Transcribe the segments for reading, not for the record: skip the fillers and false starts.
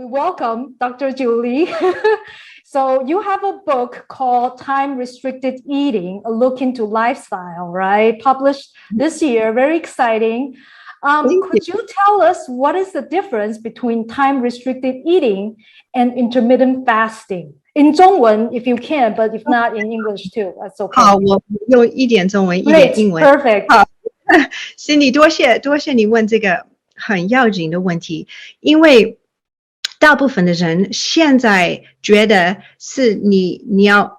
We welcome Dr. Julie. So you have a book called Time Restricted Eating, A Look into Lifestyle, right? Published this year, very exciting. Could you tell us what is the difference between time restricted eating and intermittent fasting? In 中文, if you can, but if not in English too, that's okay. 好，我用一点中文，一点英文。 Perfect. 好，Cindy，多谢你问这个很要紧的问题，因为大部分的人现在觉得是你要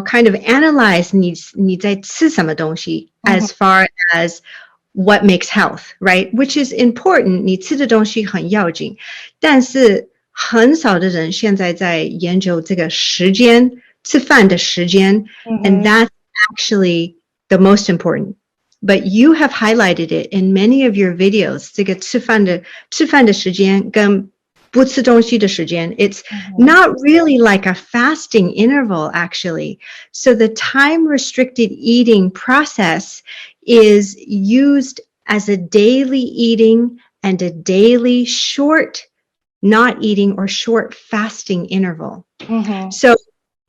kind of analyze 你在吃什么东西 as far as what makes health, right? Which is important. 你吃的东西很要紧，但是很少的人现在在研究这个时间，吃饭的时间 and that's actually the most important. But you have highlighted it in many of your videos. 这个吃饭的时间跟不吃东西的时间, it's not really like a fasting interval, actually. So the time-restricted eating process is used as a daily eating and a daily short not eating or short fasting interval. So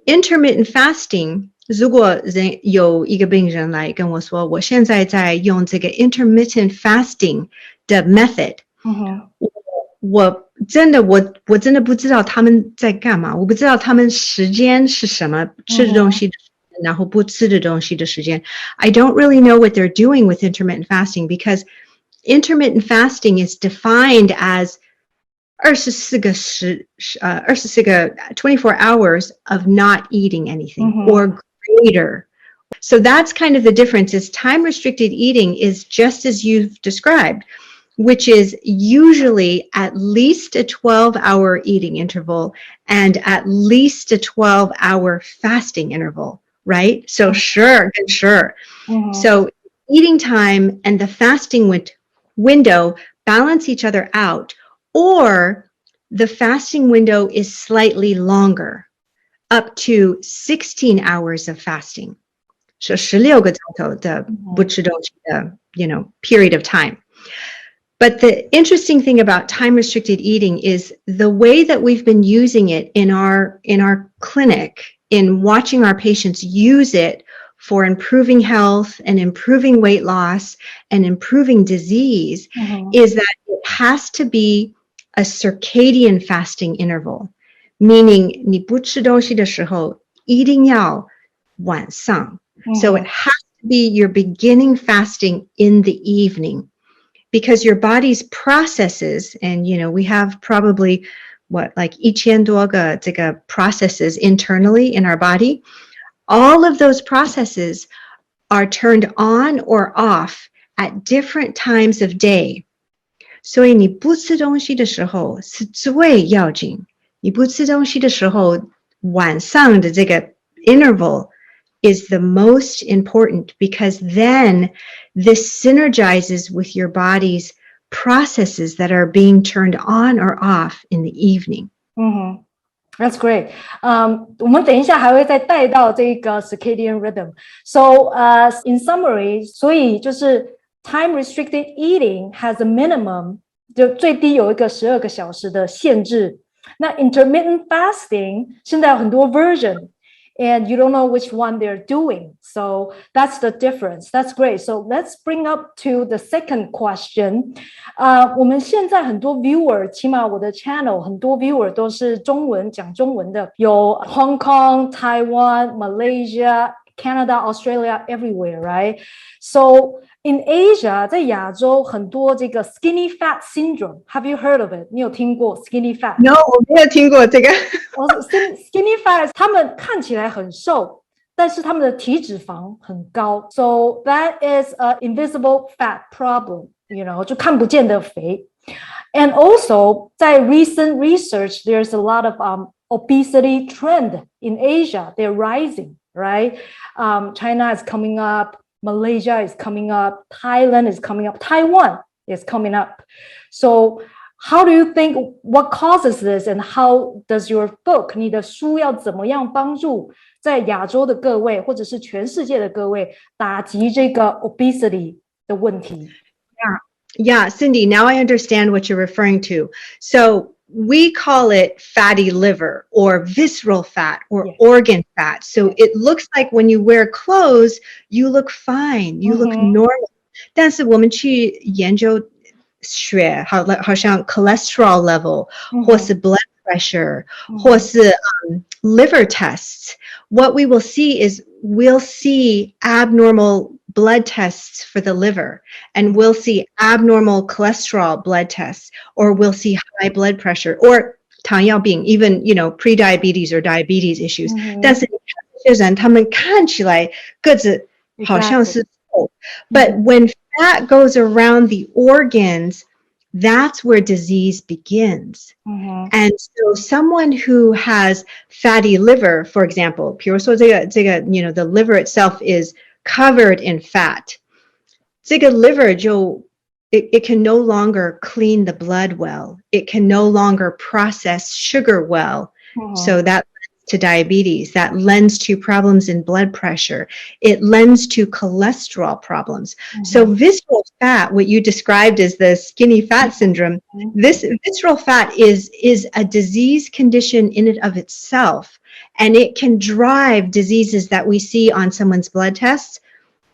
intermittent fasting, 如果有一个病人来跟我说，我现在在用这个 intermittent fasting 的 method, 我真的不知道他们在干嘛，我不知道他们时间是什么，吃的东西的时间，然后不吃的东西的时间。I don't really know what they're doing with intermittent fasting because intermittent fasting is defined as 24 hours of not eating anything or greater. So that's kind of the difference. Is time-restricted eating is just as you've described, which is usually at least a 12-hour eating interval and at least a 12-hour fasting interval, right? So sure. So eating time and the fasting window balance each other out, or the fasting window is slightly longer, up to 16 hours of fasting. So 16个钟头的不吃东西的, period of time. But the interesting thing about time-restricted eating is the way that we've been using it in our clinic, in watching our patients use it for improving health and improving weight loss and improving disease, is that it has to be a circadian fasting interval, meaning 你不吃东西的时候一定要晚上. So it has to be your beginning fasting in the evening. Because your body's processes, and we have probably like 1000多个这个 processes internally in our body, all of those processes are turned on or off at different times of day. 所以你不吃东西的时候是最要紧，你不吃东西的时候晚上的这个 interval is the most important, because then this synergizes with your body's processes that are being turned on or off in the evening. That's great. 我们等一下还会再带到这个 circadian rhythm. So, in summary, 所以就是 time-restricted eating has a minimum, 就最低有一个12个小时的限制。那 intermittent fasting 现在有很多 version, and you don't know which one they're doing. So that's the difference. That's great. So let's bring up to the second question. 我们现在很多 viewer, 起码我的 channel 很多 viewer 都是中文讲中文的，有 Hong Kong, Taiwan, Malaysia, Canada, Australia, everywhere, right? So in Asia, 在亚洲很多这个 skinny fat syndrome. Have you heard of it? 你有听过 skinny fat? No, 我没有听过这个。Skinny fat, 他们看起来很瘦，但是他们的体脂肪很高。So that is an invisible fat problem, 就看不见的肥。And also, 在 recent research, there's a lot of obesity trend in Asia. They're rising, right? China is coming up. Malaysia is coming up. Thailand is coming up. Taiwan is coming up. So how do you think, what causes this, and how does your book, 你的书要怎么样帮助在亚洲的各位或者是全世界的各位打击这个 obesity 的问题？ Yeah, Cindy, now I understand what you're referring to. So we call it fatty liver or visceral fat or Yes. organ fat. So it looks like when you wear clothes, you look fine, you look normal. 但是我们去研究血，好像 cholesterol level 或是 blood pressure 或是liver tests, what we will see is we'll see abnormal blood tests for the liver, and we'll see abnormal cholesterol blood tests, or we'll see high blood pressure, or 糖尿病, even, pre-diabetes or diabetes issues. 但是这些人他们看起来个子好像是瘦, but when fat goes around the organs, that's where disease begins. And so someone who has fatty liver, for example, 比如说这个 the liver itself is covered in fat. 这个 liver it can no longer clean the blood well. It can no longer process sugar well. So that lends to diabetes. That lends to problems in blood pressure. It lends to cholesterol problems. So visceral fat, what you described as the skinny fat syndrome, this visceral fat is a disease condition in and of itself. And it can drive diseases that we see on someone's blood tests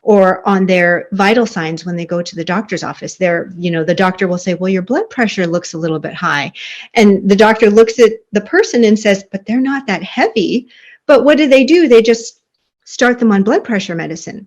or on their vital signs when they go to the doctor's office. The doctor will say, well, your blood pressure looks a little bit high. And the doctor looks at the person and says, but they're not that heavy. But what do? They just start them on blood pressure medicine.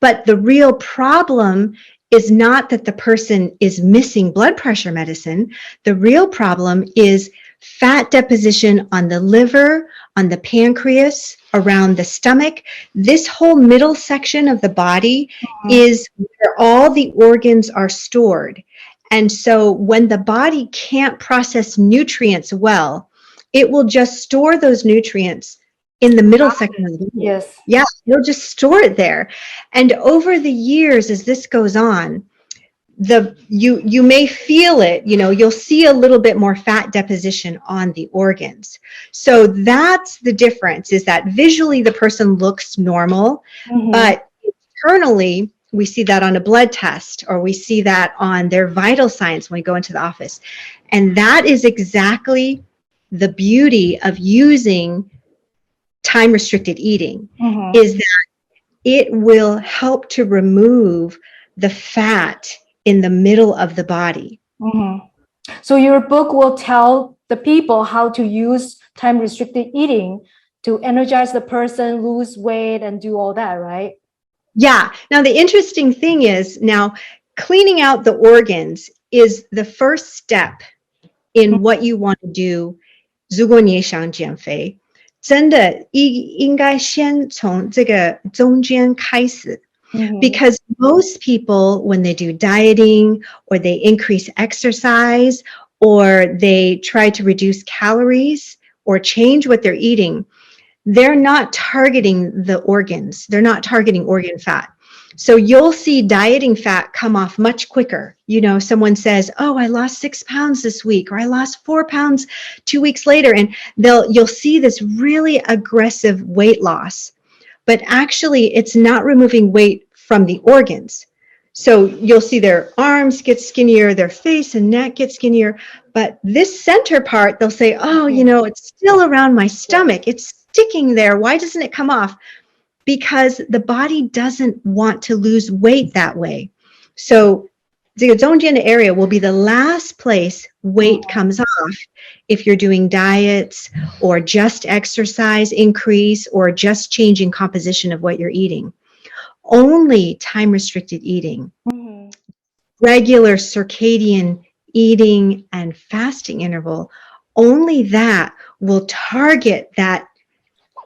But the real problem is not that the person is missing blood pressure medicine. The real problem is fat deposition on the liver, on the pancreas, around the stomach. This whole middle section of the body is where all the organs are stored. And so when the body can't process nutrients well, it will just store those nutrients in the middle section of the body. Yes. Yeah, it'll just store it there. And over the years, as this goes on, you may feel it, you'll see a little bit more fat deposition on the organs. So that's the difference, is that visually the person looks normal, but internally we see that on a blood test, or we see that on their vital signs when we go into the office. And that is exactly the beauty of using time-restricted eating, is that it will help to remove the fat in the middle of the body. So your book will tell the people how to use time-restricted eating to energize the person, lose weight, and do all that, right? Yeah. Now, the interesting thing is, now cleaning out the organs is the first step in what you want to do. 如果你也想减肥，真的应该先从这个中间开始。Because most people, when they do dieting or they increase exercise or they try to reduce calories or change what they're eating, they're not targeting the organs. They're not targeting organ fat. So you'll see dieting fat come off much quicker. Someone says, oh, I lost 6 pounds this week, or I lost 4 pounds 2 weeks later. And you'll see this really aggressive weight loss. But actually, it's not removing weight from the organs. So you'll see their arms get skinnier, their face and neck get skinnier. But this center part, they'll say, oh, it's still around my stomach. It's sticking there. Why doesn't it come off? Because the body doesn't want to lose weight that way. So the 中间 area will be the last place weight comes off if you're doing diets or just exercise increase or just changing composition of what you're eating. Only time-restricted eating, regular circadian eating and fasting interval, only that will target that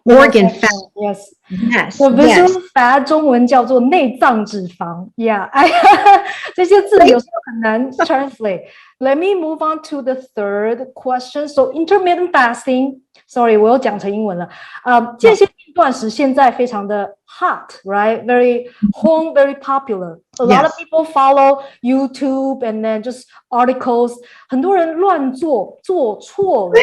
organ fat. Yes. So visceral fat 中文叫做内脏脂肪。Yeah, 这些字有时候很难 translate. Let me move on to the third question. So intermittent fasting. Sorry, 我又讲成英文了。间歇性断食现在非常的 hot, right? Very popular. A lot of people follow YouTube and then just articles. 很多人乱做错了。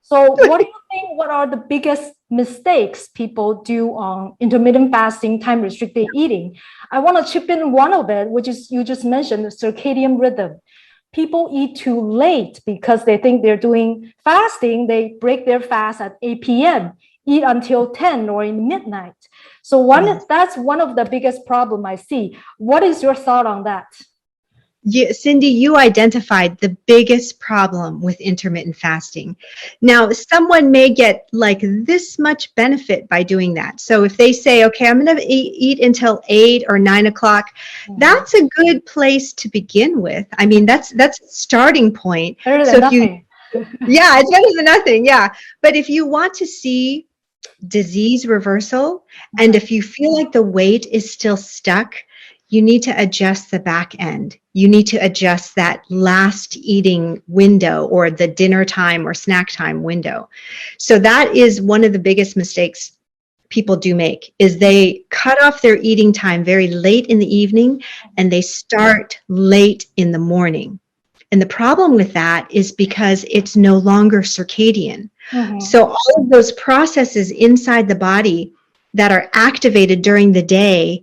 So what do you think, what are the biggest mistakes people do on intermittent fasting, time-restricted eating? I want to chip in one of it, which is you just mentioned, the circadian rhythm. people eat too late because they think they're doing fasting. They break their fast at 8 p.m., eat until 10 or in midnight. So that's one of the biggest problem I see. What is your thought on that? Yeah, Cindy, you identified the biggest problem with intermittent fasting. Now, someone may get like this much benefit by doing that. So if they say, okay, I'm going to eat until 8 or 9 o'clock, that's a good place to begin with. I mean, that's a starting point. Better than so nothing. Yeah, it's better than nothing. Yeah. But if you want to see disease reversal, and if you feel like the weight is still stuck, you need to adjust the back end. You need to adjust that last eating window or the dinner time or snack time window. So that is one of the biggest mistakes people do make, is they cut off their eating time very late in the evening and they start late in the morning. And the problem with that is because it's no longer circadian. So all of those processes inside the body that are activated during the day,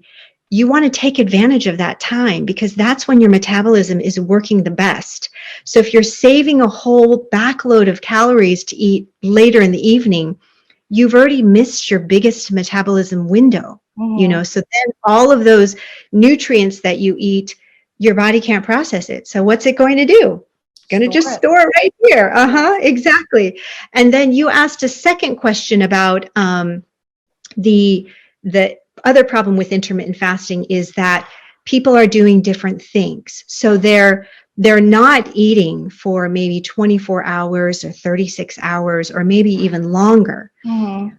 you want to take advantage of that time because that's when your metabolism is working the best. So if you're saving a whole backload of calories to eat later in the evening, you've already missed your biggest metabolism window. You know, so then all of those nutrients that you eat, your body can't process it. So what's it going to do? Going to just store it right here. Exactly. And then you asked a second question about the other problem with intermittent fasting is that people are doing different things. So they're not eating for maybe 24 hours or 36 hours or maybe even longer. But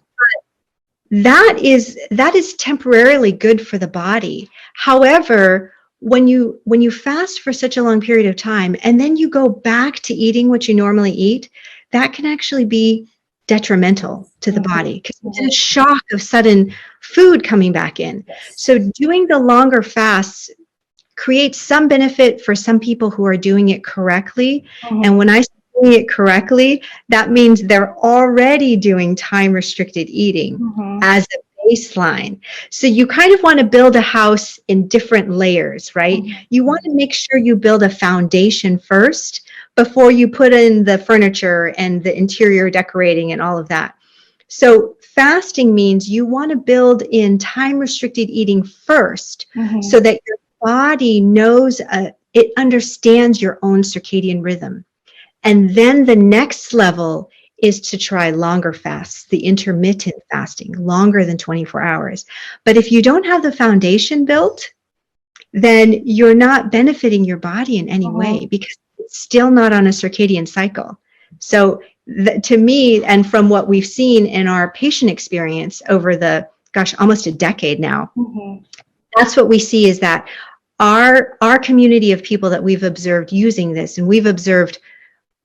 that is temporarily good for the body. However, when you fast for such a long period of time and then you go back to eating what you normally eat, that can actually be detrimental to the body because it's a shock of sudden food coming back in. So doing the longer fasts creates some benefit for some people who are doing it correctly. And when I say doing it correctly, that means they're already doing time restricted eating as a baseline. So you kind of want to build a house in different layers, right? You want to make sure you build a foundation first before you put in the furniture and the interior decorating and all of that. So fasting means you want to build in time restricted eating first so that your body knows, it understands your own circadian rhythm. And then the next level is to try longer fasts, the intermittent fasting, longer than 24 hours. But if you don't have the foundation built, then you're not benefiting your body in any way because it's still not on a circadian cycle. So to me, and from what we've seen in our patient experience over the, almost a decade now, that's what we see is that our community of people that we've observed using this, and we've observed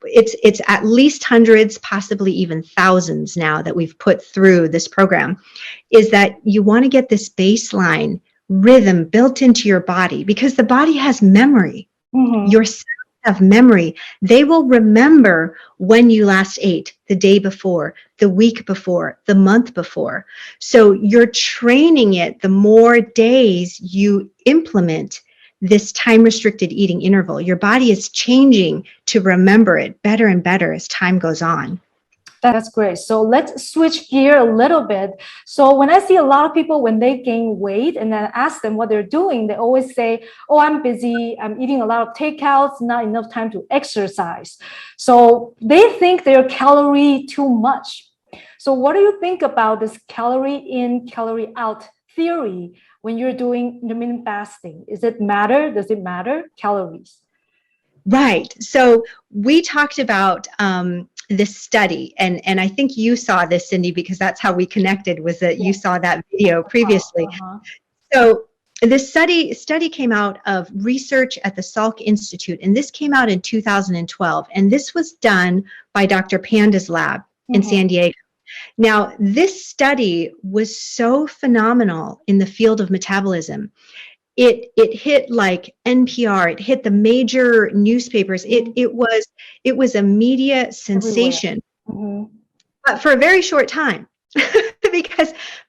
it's at least hundreds, possibly even thousands now that we've put through this program, is that you want to get this baseline rhythm built into your body because the body has memory. Your cells have memory. They will remember when you last ate, the day before, the week before, the month before. So you're training it the more days you implement this time-restricted eating interval. Your body is changing to remember it better and better as time goes on. That's great. So let's switch gear a little bit. So when I see a lot of people, when they gain weight and then ask them what they're doing, they always say, oh, I'm busy. I'm eating a lot of takeouts, not enough time to exercise. So they think they're calorie too much. So what do you think about this calorie in, calorie out theory when you're doing intermittent fasting? Does it matter, calories? Right. So we talked about this study, and I think you saw this, Cindy, because that's how we connected, was that you saw that video previously. So this study came out of research at the Salk Institute, and this came out in 2012, and this was done by Dr. Panda's lab in San Diego. Now, this study was so phenomenal in the field of metabolism. It hit like NPR, it hit the major newspapers. It was a media sensation, but for a very short time,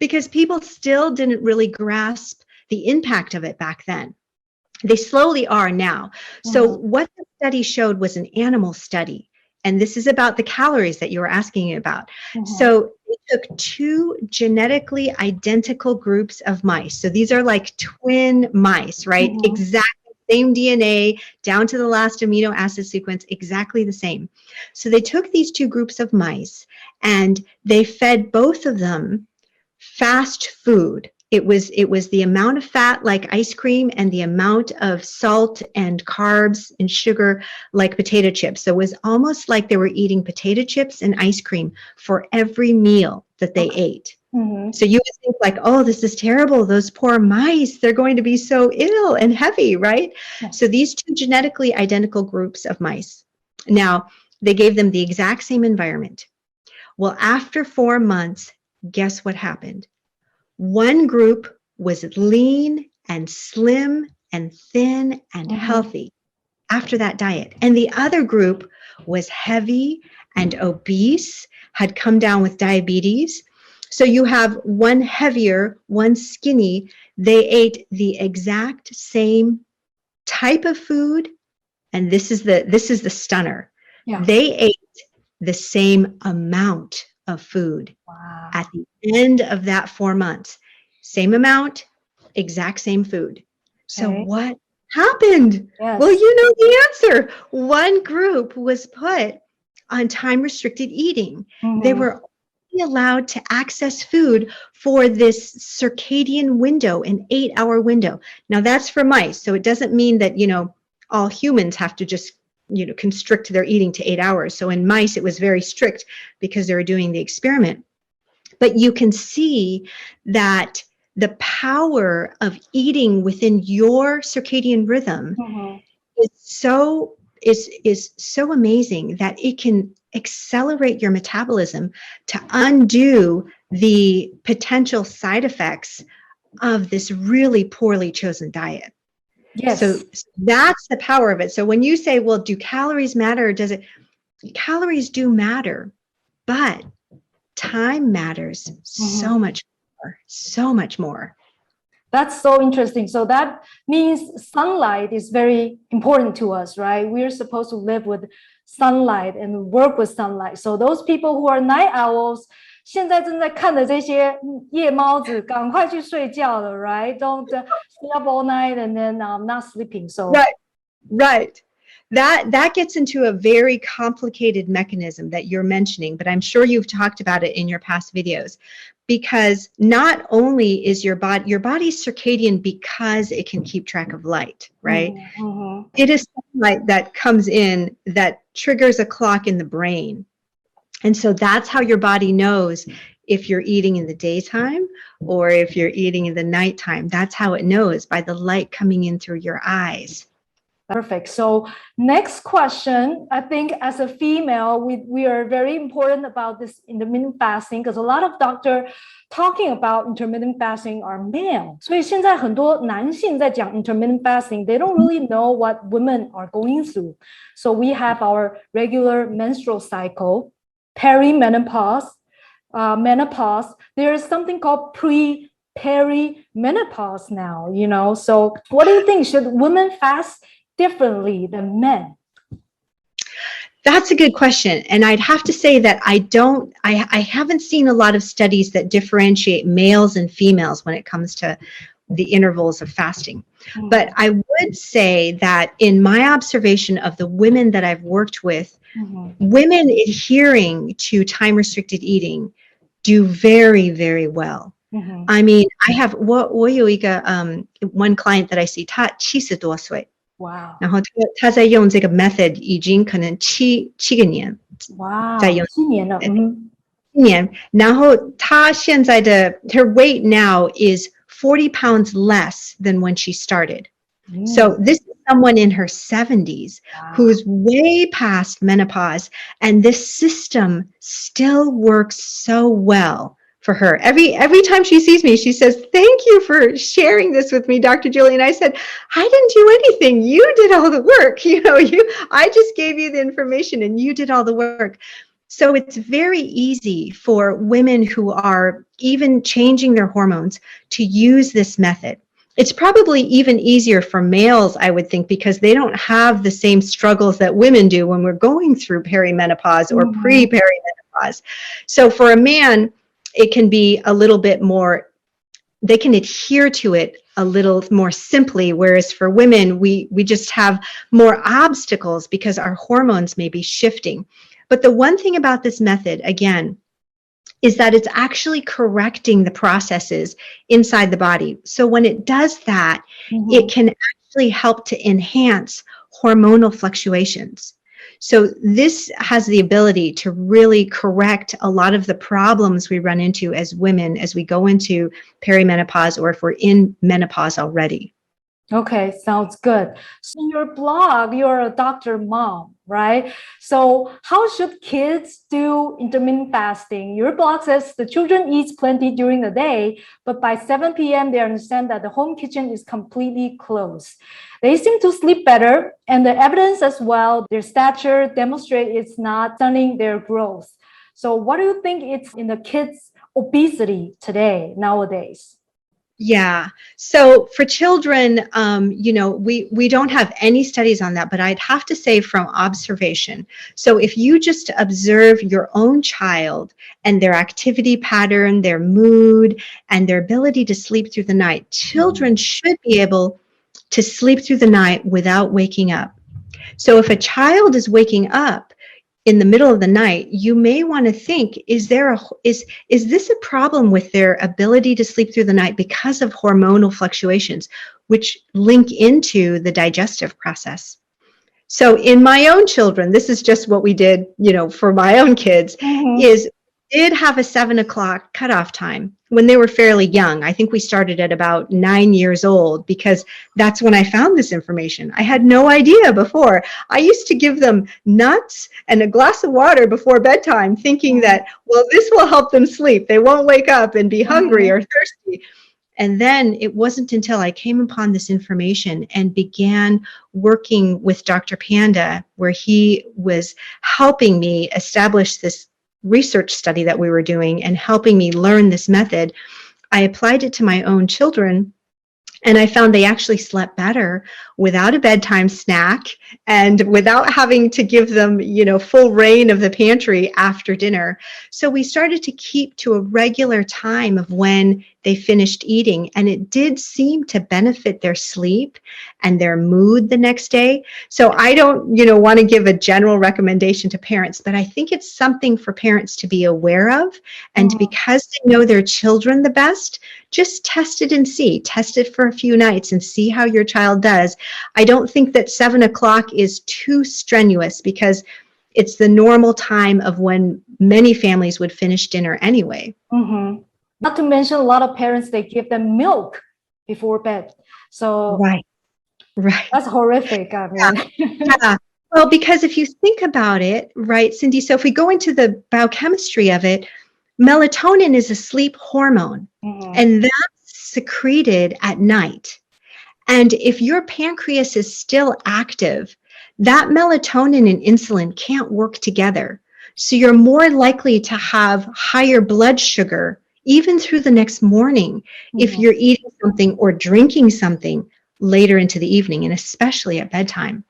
because people still didn't really grasp the impact of it back then. They slowly are now. So what the study showed was an animal study. And this is about the calories that you were asking about. So they took 2 genetically identical groups of mice. So these are like twin mice, right? Exactly same DNA, down to the last amino acid sequence, exactly the same. So they took these 2 groups of mice and they fed both of them fast food. It was the amount of fat like ice cream and the amount of salt and carbs and sugar like potato chips. So it was almost like they were eating potato chips and ice cream for every meal that they ate. So you would think like, oh, this is terrible. Those poor mice, they're going to be so ill and heavy, right? So these 2 genetically identical groups of mice. Now, they gave them the exact same environment. Well, after 4 months, guess what happened? One group was lean and slim and thin and healthy after that diet. And the other group was heavy and obese, had come down with diabetes. So you have one heavier, one skinny. They ate the exact same type of food. And this is the stunner. They ate the same amount of food at the end of that 4 months. Same amount, exact same food. So what happened? Well, you know the answer. One group was put on time-restricted eating. They were only allowed to access food for this circadian window, an 8-hour window. Now that's for mice. So it doesn't mean that, all humans have to just constrict their eating to 8 hours. So in mice, it was very strict because they were doing the experiment. But you can see that the power of eating within your circadian rhythm is so amazing that it can accelerate your metabolism to undo the potential side effects of this really poorly chosen diet. So that's the power of it. So when you say, well, do calories matter? Or does it? Calories do matter, but time matters so much more. That's so interesting. So that means sunlight is very important to us, right? We're supposed to live with sunlight and work with sunlight. So those people who are night owls, 现在正在看的这些夜猫子，赶快去睡觉了 right? Don't stay up all night and then not sleeping. So right. That gets into a very complicated mechanism that you're mentioning, but I'm sure you've talked about it in your past videos. Because not only is your body's circadian because it can keep track of light, right? It is light that comes in that triggers a clock in the brain. And so that's how your body knows if you're eating in the daytime or if you're eating in the nighttime. That's how it knows, by the light coming in through your eyes. Perfect. So next question, I think as a female, we are very important about this intermittent fasting because a lot of doctors talking about intermittent fasting are male. 所以现在很多男性在讲 intermittent fasting, they don't really know what women are going through. So we have our regular menstrual cycle, perimenopause, menopause. There is something called perimenopause now, So what do you think? Should women fast differently than men? That's a good question. And I'd have to say that I haven't seen a lot of studies that differentiate males and females when it comes to the intervals of fasting. But I would say that in my observation of the women that I've worked with, women adhering to time-restricted eating do very, very well. I mean, I have, 我有一个 one client that I see, 她70多岁。Wow. 然后他在用这个 method 已经可能七个年。哇，在用7年了。7年。然后他现在的 her weight now is 40 pounds less than when she started. So this is someone in her 70s who's way past menopause, and this system still works so well for her. Every time she sees me, she says, "Thank you for sharing this with me, Dr. Julie." And I said, "I didn't do anything. You did all the work. I just gave you the information and you did all the work." So it's very easy for women who are even changing their hormones to use this method. It's probably even easier for males, I would think, because they don't have the same struggles that women do when we're going through perimenopause or pre-perimenopause. So for a man, it can be a little bit more, they can adhere to it a little more simply, whereas for women, we just have more obstacles because our hormones may be shifting. But the one thing about this method, again, is that it's actually correcting the processes inside the body. So when it does that, it can actually help to enhance hormonal fluctuations. So this has the ability to really correct a lot of the problems we run into as women as we go into perimenopause or if we're in menopause already. Okay, sounds good. So in your blog, you're a doctor mom, right? So how should kids do intermittent fasting? Your blog says the children eat plenty during the day, but by 7 p.m. they understand that the home kitchen is completely closed. They seem to sleep better, and the evidence as well, their stature demonstrates it's not stunning their growth. So what do you think it's in the kids' obesity today, nowadays? Yeah. So for children, we don't have any studies on that, but I'd have to say from observation. So if you just observe your own child and their activity pattern, their mood, and their ability to sleep through the night, children should be able to sleep through the night without waking up. So if a child is waking up in the middle of the night, you may want to think, is this a problem with their ability to sleep through the night because of hormonal fluctuations, which link into the digestive process? So in my own children, this is just what we did, for my own kids, is did have a 7 o'clock cutoff time when they were fairly young. I think we started at about 9 years old because that's when I found this information. I had no idea before. I used to give them nuts and a glass of water before bedtime thinking that, well, this will help them sleep. They won't wake up and be hungry or thirsty. And then it wasn't until I came upon this information and began working with Dr. Panda, where he was helping me establish this research study that we were doing and helping me learn this method. I applied it to my own children, and I found they actually slept better without a bedtime snack and without having to give them, full reign of the pantry after dinner. So we started to keep to a regular time of when they finished eating, and it did seem to benefit their sleep and their mood the next day. So I don't, want to give a general recommendation to parents, but I think it's something for parents to be aware of. And because they know their children the best, just test it and see. Test it for a few nights and see how your child does. I don't think that 7 o'clock is too strenuous because it's the normal time of when many families would finish dinner anyway. Not to mention a lot of parents, they give them milk before bed. So right. That's horrific. I mean. Yeah. Well, because if you think about it, right, Cindy, so if we go into the biochemistry of it, melatonin is a sleep hormone, and that's secreted at night. And if your pancreas is still active, that melatonin and insulin can't work together. So you're more likely to have higher blood sugar even through the next morning if you're eating something or drinking something later into the evening, and especially at bedtime.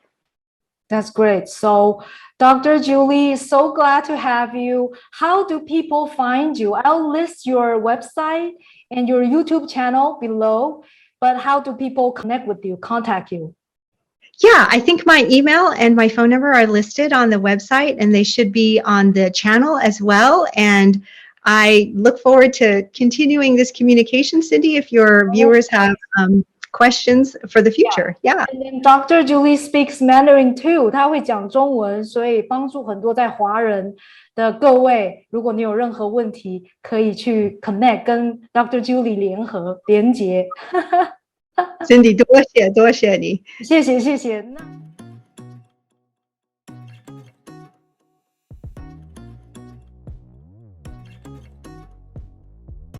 That's great. So Dr. Julie, so glad to have you. How do people find you? I'll list your website and your YouTube channel below, but how do people connect with you, contact you? Yeah, I think my email and my phone number are listed on the website, and they should be on the channel as well. And I look forward to continuing this communication, Cindy, if your viewers have questions for the future. Yeah. And then Dr. Julie speaks Mandarin too. 她会讲中文，所以帮助很多在华人的各位。如果你有任何问题，可以去 connect 跟 Dr. Julie 连结。Cindy，多谢你。谢谢。